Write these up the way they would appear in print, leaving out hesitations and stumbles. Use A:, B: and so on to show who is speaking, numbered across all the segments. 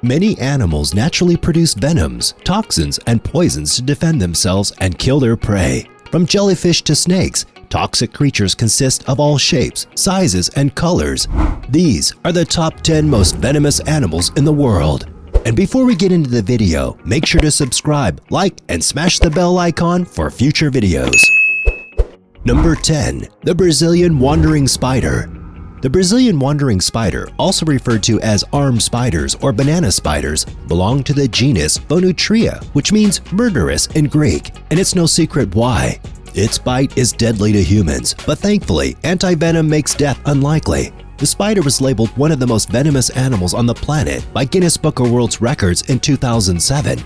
A: Many animals naturally produce venoms, toxins, and poisons to defend themselves and kill their prey. From jellyfish to snakes, toxic creatures consist of all shapes, sizes, and colors. These are the top 10 most venomous animals in the world. And before we get into the video, make sure to subscribe, like, and smash the bell icon for future videos. Number 10. The Brazilian Wandering Spider. The Brazilian wandering spider, also referred to as armed spiders or banana spiders, belong to the genus Venutria, which means murderous in Greek, and it's no secret why. Its bite is deadly to humans, but thankfully, anti-venom makes death unlikely. The spider was labeled one of the most venomous animals on the planet by Guinness Book of World Records in 2007.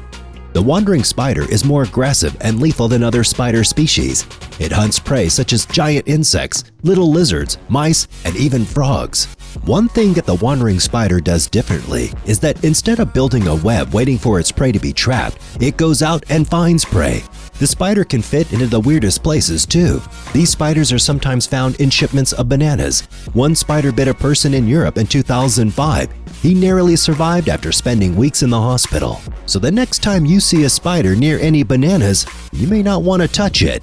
A: The wandering spider is more aggressive and lethal than other spider species. It hunts prey such as giant insects, little lizards, mice, and even frogs. One thing that the wandering spider does differently is that instead of building a web waiting for its prey to be trapped, it goes out and finds prey. The spider can fit into the weirdest places too. These spiders are sometimes found in shipments of bananas. One spider bit a person in Europe in 2005. He narrowly survived after spending weeks in the hospital. So the next time you see a spider near any bananas, you may not want to touch it.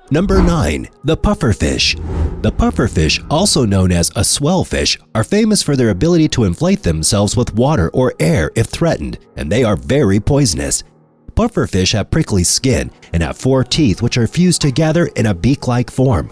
A: Number 9. The Pufferfish. The pufferfish, also known as a swellfish, are famous for their ability to inflate themselves with water or air if threatened, and they are very poisonous. Pufferfish have prickly skin and have 4 teeth which are fused together in a beak-like form.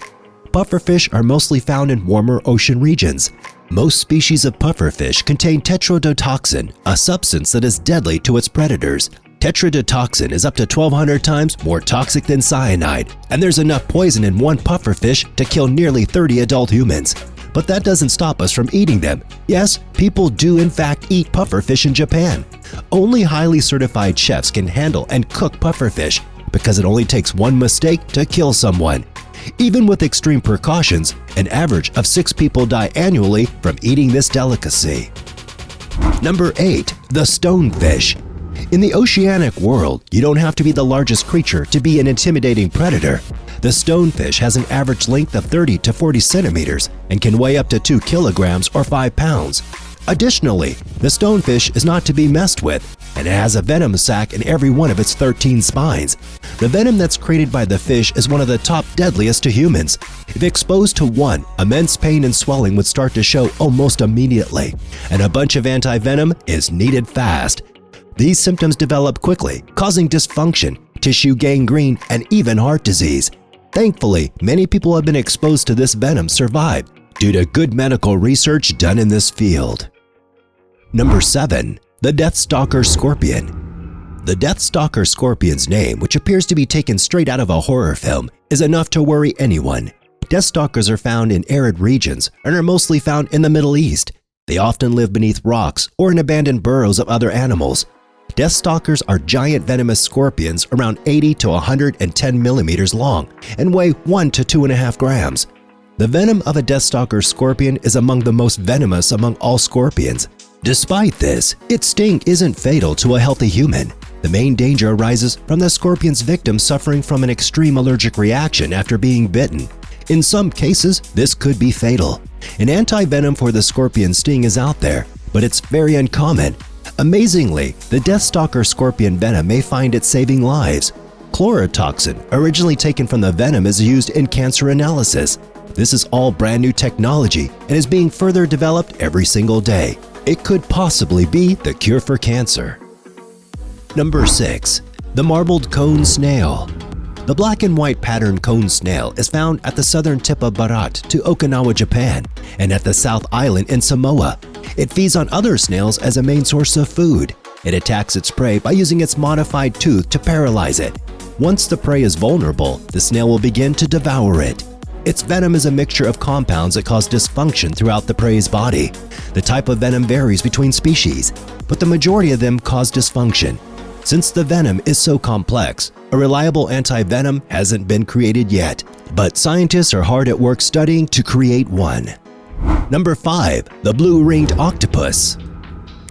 A: Pufferfish are mostly found in warmer ocean regions. Most species of pufferfish contain tetrodotoxin, a substance that is deadly to its predators. Tetrodotoxin is up to 1,200 times more toxic than cyanide, and there's enough poison in one pufferfish to kill nearly 30 adult humans. But that doesn't stop us from eating them. Yes, people do in fact eat pufferfish in Japan. Only highly certified chefs can handle and cook pufferfish because it only takes one mistake to kill someone. Even with extreme precautions, an average of 6 people die annually from eating this delicacy. Number 8. The Stonefish. In the oceanic world, you don't have to be the largest creature to be an intimidating predator. The stonefish has an average length of 30 to 40 centimeters and can weigh up to 2 kilograms or 5 pounds. Additionally, the stonefish is not to be messed with, and it has a venom sac in every one of its 13 spines. The venom that's created by the fish is one of the top deadliest to humans. If exposed to one, immense pain and swelling would start to show almost immediately, and a bunch of anti-venom is needed fast. These symptoms develop quickly, causing dysfunction, tissue gangrene, and even heart disease. Thankfully, many people who have been exposed to this venom survived due to good medical research done in this field. Number 7. The Deathstalker Scorpion. The Deathstalker Scorpion's name, which appears to be taken straight out of a horror film, is enough to worry anyone. Deathstalkers are found in arid regions and are mostly found in the Middle East. They often live beneath rocks or in abandoned burrows of other animals. Deathstalkers are giant venomous scorpions around 80 to 110 millimeters long and weigh 1 to 2.5 grams. The venom of a Deathstalker scorpion is among the most venomous among all scorpions. Despite this, its sting isn't fatal to a healthy human. The main danger arises from the scorpion's victim suffering from an extreme allergic reaction after being bitten. In some cases, this could be fatal. An anti-venom for the scorpion sting is out there, but it's very uncommon. Amazingly, the Deathstalker scorpion venom may find it saving lives. Chlorotoxin, originally taken from the venom, is used in cancer analysis. This is all brand new technology and is being further developed every single day. It could possibly be the cure for cancer. Number 6. The Marbled Cone Snail. The black and white patterned cone snail is found at the southern tip of Bharat to Okinawa, Japan, and at the South Island in Samoa. It feeds on other snails as a main source of food. It attacks its prey by using its modified tooth to paralyze it. Once the prey is vulnerable, the snail will begin to devour it. Its venom is a mixture of compounds that cause dysfunction throughout the prey's body. The type of venom varies between species, but the majority of them cause dysfunction. Since the venom is so complex, a reliable anti-venom hasn't been created yet, but scientists are hard at work studying to create one. Number 5. The Blue-Ringed Octopus.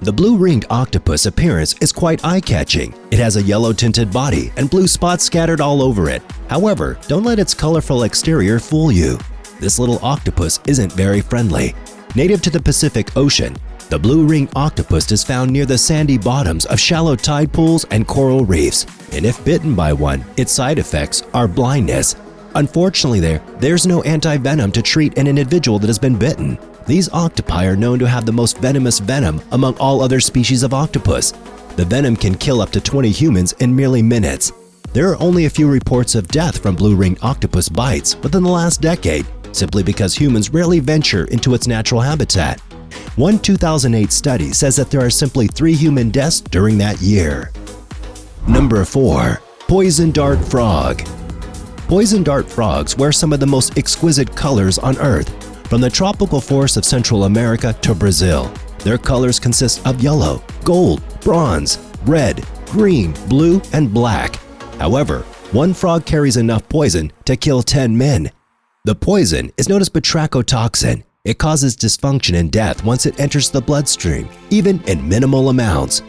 A: The blue-ringed octopus appearance is quite eye-catching. It has a yellow-tinted body and blue spots scattered all over it. However, don't let its colorful exterior fool you. This little octopus isn't very friendly. Native to the Pacific Ocean, The blue-ringed octopus is found near the sandy bottoms of shallow tide pools and coral reefs, and if bitten by one, its side effects are blindness. Unfortunately, there's no anti-venom to treat an individual that has been bitten. These octopi are known to have the most venomous venom among all other species of octopus. The venom can kill up to 20 humans in merely minutes. There are only a few reports of death from blue-ringed octopus bites within the last decade, simply because humans rarely venture into its natural habitat. One 2008 study says that there are simply 3 human deaths during that year. Number 4. Poison dart frog. Poison dart frogs wear some of the most exquisite colors on Earth, from the tropical forests of Central America to Brazil. Their colors consist of yellow, gold, bronze, red, green, blue, and black. However, one frog carries enough poison to kill 10 men. The poison is known as batrachotoxin. It causes dysfunction and death once it enters the bloodstream, even in minimal amounts.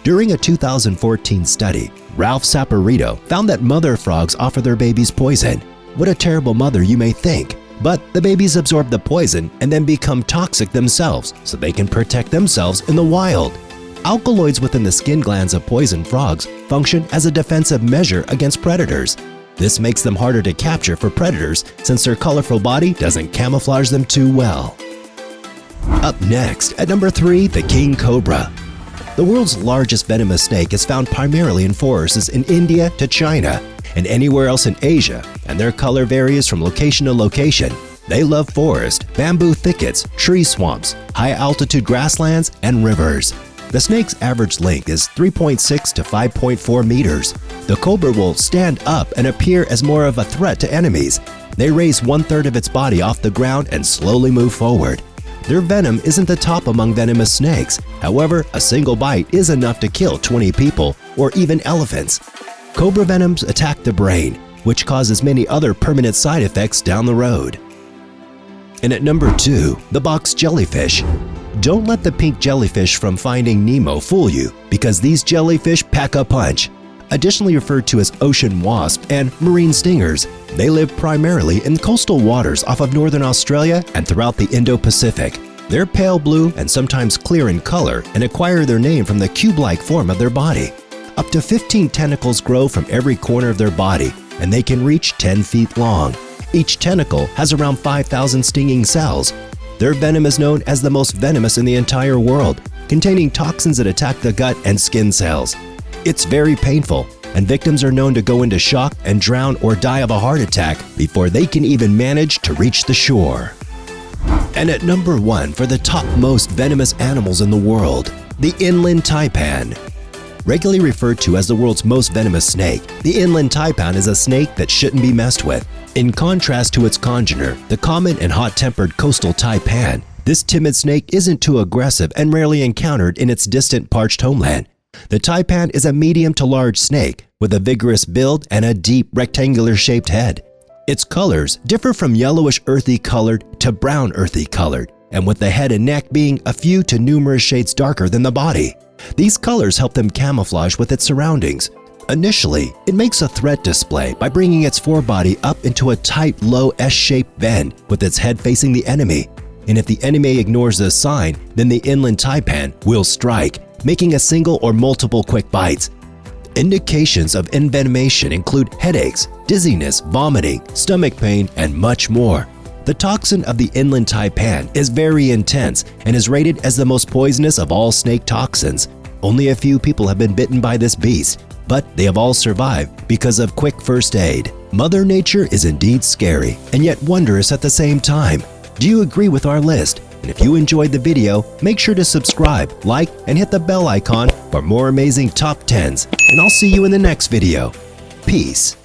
A: During a 2014 study, Ralph Saporito found that mother frogs offer their babies poison. What a terrible mother, you may think. But the babies absorb the poison and then become toxic themselves so they can protect themselves in the wild. Alkaloids within the skin glands of poison frogs function as a defensive measure against predators. This makes them harder to capture for predators since their colorful body doesn't camouflage them too well. Up next, at number 3, the King Cobra. The world's largest venomous snake is found primarily in forests in India to China and anywhere else in Asia, and their color varies from location to location. They love forest, bamboo thickets, tree swamps, high-altitude grasslands, and rivers. The snake's average length is 3.6 to 5.4 meters. The cobra will stand up and appear as more of a threat to enemies. They raise 1/3 of its body off the ground and slowly move forward. Their venom isn't the top among venomous snakes. However, a single bite is enough to kill 20 people or even elephants. Cobra venoms attack the brain, which causes many other permanent side effects down the road. And at number 2, the box jellyfish. Don't let the pink jellyfish from Finding Nemo fool you, because these jellyfish pack a punch. Additionally referred to as ocean wasps and marine stingers, they live primarily in coastal waters off of northern Australia and throughout the Indo-Pacific. They're pale blue and sometimes clear in color and acquire their name from the cube-like form of their body. Up to 15 tentacles grow from every corner of their body, and they can reach 10 feet long. Each tentacle has around 5,000 stinging cells. Their venom is known as the most venomous in the entire world, containing toxins that attack the gut and skin cells. It's very painful, and victims are known to go into shock and drown or die of a heart attack before they can even manage to reach the shore. And at number 1 for the top most venomous animals in the world, the Inland Taipan. Regularly referred to as the world's most venomous snake, the Inland Taipan is a snake that shouldn't be messed with. In contrast to its congener, the common and hot-tempered coastal taipan, this timid snake isn't too aggressive and rarely encountered in its distant parched homeland. The taipan is a medium to large snake with a vigorous build and a deep rectangular-shaped head. Its colors differ from yellowish earthy colored to brown earthy colored, and with the head and neck being a few to numerous shades darker than the body. These colors help them camouflage with its surroundings. Initially, it makes a threat display by bringing its forebody up into a tight, low S-shaped bend with its head facing the enemy. And if the enemy ignores this sign, then the Inland Taipan will strike, making a single or multiple quick bites. Indications of envenomation include headaches, dizziness, vomiting, stomach pain, and much more. The toxin of the Inland Taipan is very intense and is rated as the most poisonous of all snake toxins. Only a few people have been bitten by this beast, but they have all survived because of quick first aid. Mother Nature is indeed scary and yet wondrous at the same time. Do you agree with our list? And if you enjoyed the video, make sure to subscribe, like, and hit the bell icon for more amazing top 10s. And I'll see you in the next video. Peace.